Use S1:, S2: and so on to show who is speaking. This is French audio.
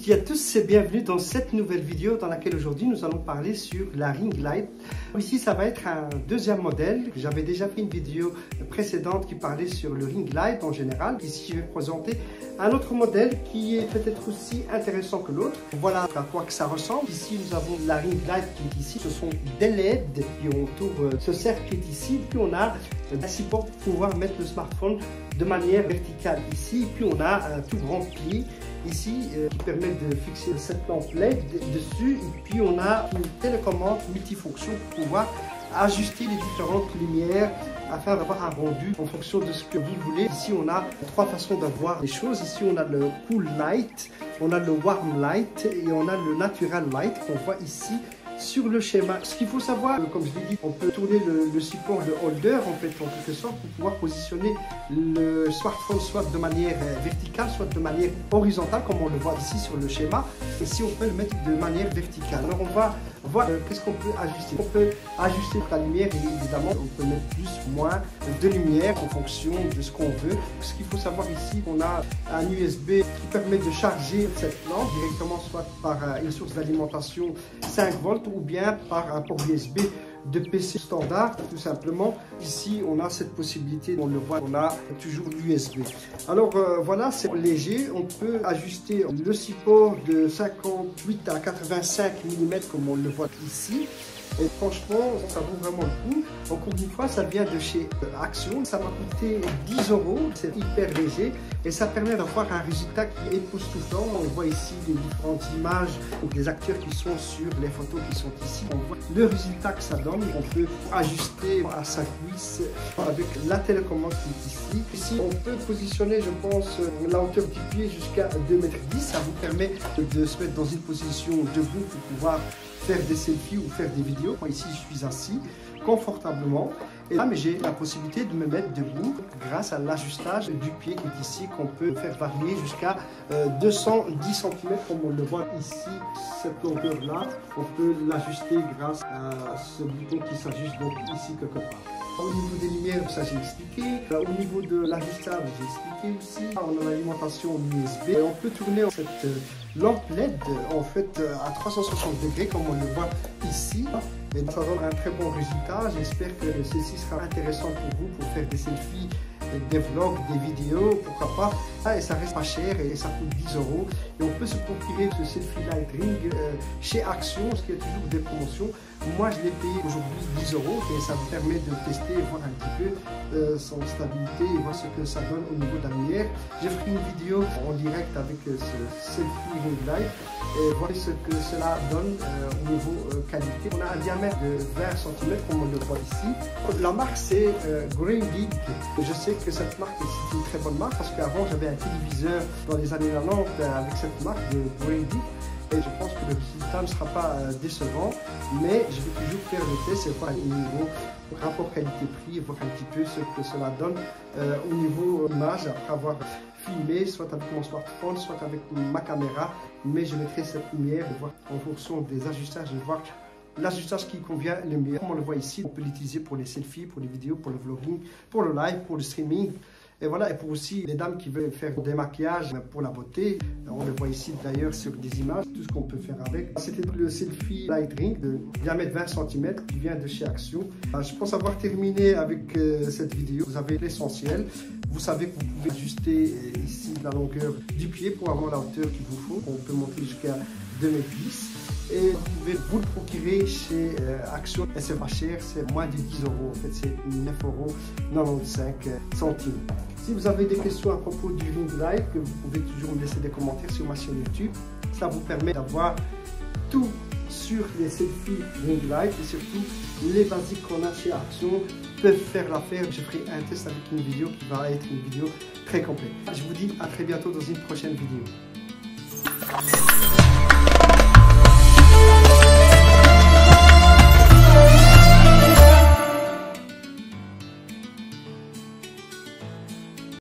S1: toutes et à tous et bienvenue dans cette nouvelle vidéo dans laquelle aujourd'hui nous allons parler sur la ring light. Ici ça va être un deuxième modèle. J'avais déjà fait une vidéo précédente qui parlait sur le ring light en général. Ici je vais présenter un autre modèle qui est peut-être aussi intéressant que l'autre. Voilà à quoi que ça ressemble. Ici nous avons la ring light qui est ici. Ce sont des LED qui entourent ce cercle qui est ici. Puis on a un support pour pouvoir mettre le smartphone de manière verticale ici. Puis on a un tout grand pli ici qui permet de fixer cette lampe LED dessus. Et puis on a une télécommande multifonction pour pouvoir ajuster les différentes lumières afin d'avoir un rendu en fonction de ce que vous voulez. Ici on a trois façons d'avoir les choses. Ici on a le cool light, on a le warm light et on a le natural light qu'on voit ici sur le schéma. Ce qu'il faut savoir, comme je l'ai dit, on peut tourner le support de holder en fait en quelque sorte pour pouvoir positionner le smartphone soit de manière verticale, soit de manière horizontale comme on le voit ici sur le schéma. Et si on peut le mettre de manière verticale. Alors on va voir qu'est-ce qu'on peut ajuster. On peut ajuster la lumière et évidemment on peut mettre plus, moins de lumière en fonction de ce qu'on veut. Ce qu'il faut savoir ici, on a un USB qui permet de charger cette lampe directement soit par une source d'alimentation 5 volts ou bien par un port USB de PC standard, tout simplement. Ici, on a cette possibilité, on le voit, on a toujours l'USB. Alors voilà, c'est léger. On peut ajuster le support de 58 à 85 mm comme on le voit ici. Et franchement, ça vaut vraiment le coup. Encore une fois, ça vient de chez Action. Ça m'a coûté 10 €. C'est hyper léger et ça permet d'avoir un résultat qui est époustouflant. On voit ici les différentes images des acteurs qui sont sur les photos qui sont ici. On voit le résultat que ça donne. On peut ajuster à sa cuisse avec la télécommande qui est ici. Ici, on peut positionner, je pense, la hauteur du pied jusqu'à 2,10 m. Ça vous permet de se mettre dans une position debout pour pouvoir faire des selfies ou faire des vidéos. Ici, je suis assis confortablement et là, j'ai la possibilité de me mettre debout grâce à l'ajustage du pied qui est ici, qu'on peut faire varier jusqu'à 210 cm comme on le voit ici. Cette longueur là, on peut l'ajuster grâce à ce bouton qui s'ajuste donc ici quelque part. Au niveau des lumières, ça j'ai expliqué. Au niveau de l'ajustable, j'ai expliqué aussi. On a l'alimentation USB. On peut tourner cette lampe LED en fait à 360 degrés comme on le voit ici. Et ça donne un très bon résultat. J'espère que ceci sera intéressant pour vous pour faire des selfies, des vlogs, des vidéos, pourquoi pas. Et ça reste pas cher et ça coûte 10 €. Et on peut se procurer ce Selfie Light Ring chez Action, ce qui est toujours des promotions. Moi, je l'ai payé aujourd'hui 10 € et ça me permet de tester et voir un petit peu son stabilité et voir ce que ça donne au niveau de la lumière. J'ai fait une vidéo en direct avec ce Selfie Ring Light et voir ce que cela donne au niveau qualité. On a un diamètre de 20 cm comme on le voit ici. La marque c'est Green Geek. Je sais que cette marque est une très bonne marque parce qu'avant j'avais un téléviseur dans les années 90 avec cette marque de Green Geek. Et je pense que le résultat ne sera pas décevant, mais je vais toujours faire le test et voir au niveau rapport qualité-prix et voir un petit peu ce que cela donne au niveau image après avoir filmé, soit avec mon smartphone, soit avec ma caméra. Mais je mettrai cette lumière et voir en fonction des ajustages, de voir l'ajustage qui convient le mieux. Comme on le voit ici, on peut l'utiliser pour les selfies, pour les vidéos, pour le vlogging, pour le live, pour le streaming. Et voilà, et pour aussi les dames qui veulent faire des maquillages pour la beauté, on le voit ici d'ailleurs sur des images, tout ce qu'on peut faire avec. C'était le Selfie Light Ring de diamètre 20 cm qui vient de chez Action. Je pense avoir terminé avec cette vidéo. Vous avez l'essentiel. Vous savez que vous pouvez ajuster ici la longueur du pied pour avoir la hauteur qu'il vous faut. On peut monter jusqu'à 2,10 m. Et vous pouvez vous le procurer chez Action. Et c'est pas cher, c'est moins de 10 €. En fait, c'est 9,95 €. Si vous avez des questions à propos du ring light, vous pouvez toujours me laisser des commentaires sur ma chaîne YouTube. Ça vous permet d'avoir tout sur les selfies ring light et surtout les basiques qu'on a chez Action peuvent faire l'affaire. Je ferai un test avec une vidéo qui va être une vidéo très complète. Je vous dis à très bientôt dans une prochaine vidéo.